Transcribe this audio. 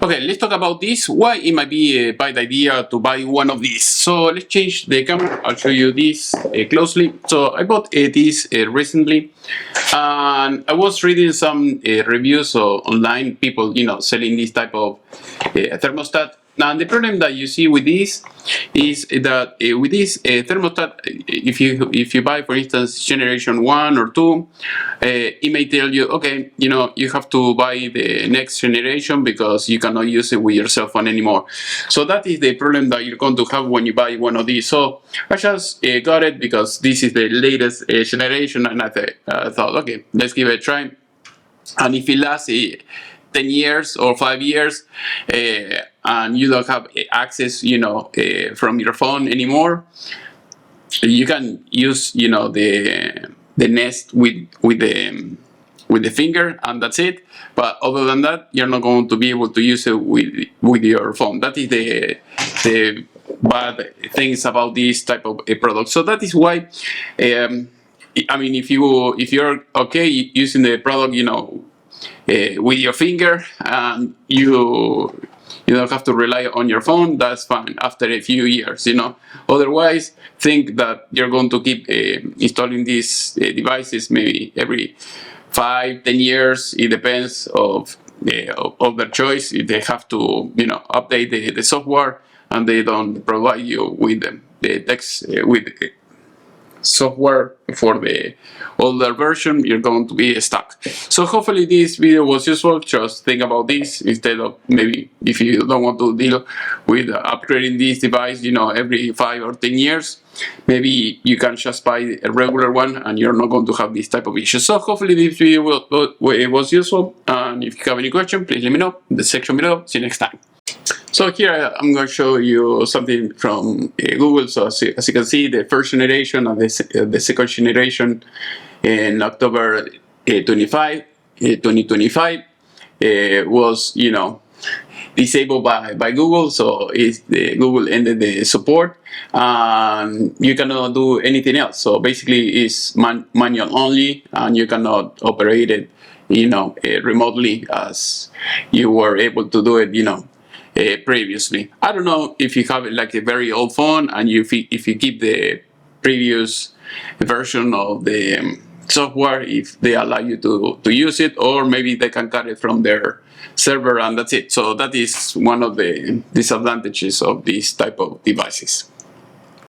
Okay, let's talk about this. Why it might be a bad idea to buy one of these. So let's change the camera. I'll show you this closely. So I bought this recently, and I was reading some reviews online, people selling this type of thermostat. Now the problem that you see with this is that with this thermostat, if you buy, for instance, generation 1 or 2, it may tell you, okay, you have to buy the next generation because you cannot use it with your cell phone anymore. So that is the problem that you're going to have when you buy one of these. So I just got it because this is the latest generation, and I thought, okay, let's give it a try. And if it lasts 10 years or 5 years, and you don't have access, from your phone anymore, you can use, the Nest with the finger, and that's it. But other than that, you're not going to be able to use it with your phone. That is the bad things about this type of a product. So that is why, I mean, if you're okay using the product, with your finger, and you don't have to rely on your phone, that's fine after a few years, Otherwise, think that you're going to keep installing these devices maybe every 5-10 years. It depends of their choice. If they have to, update the software, and they don't provide you with the text with software for the older version, you're going to be stuck. So hopefully this video was useful. Just think about this instead of, maybe if you don't want to deal with upgrading this device every 5 or 10 years, maybe you can just buy a regular one and you're not going to have this type of issues. So hopefully this video was useful, and if you have any question, please let me know in the section below. See you next time. So here I'm going to show you something from Google. So as you can see, the first generation and the second generation in October 2025 was disabled by Google. So Google ended the support, and you cannot do anything else. So basically it's manual only, and you cannot operate it remotely as you were able to do it previously. I don't know if you have like a very old phone, and if you keep the previous version of the software, if they allow you to use it, or maybe they can cut it from their server, and that's it. So that is one of the disadvantages of these type of devices.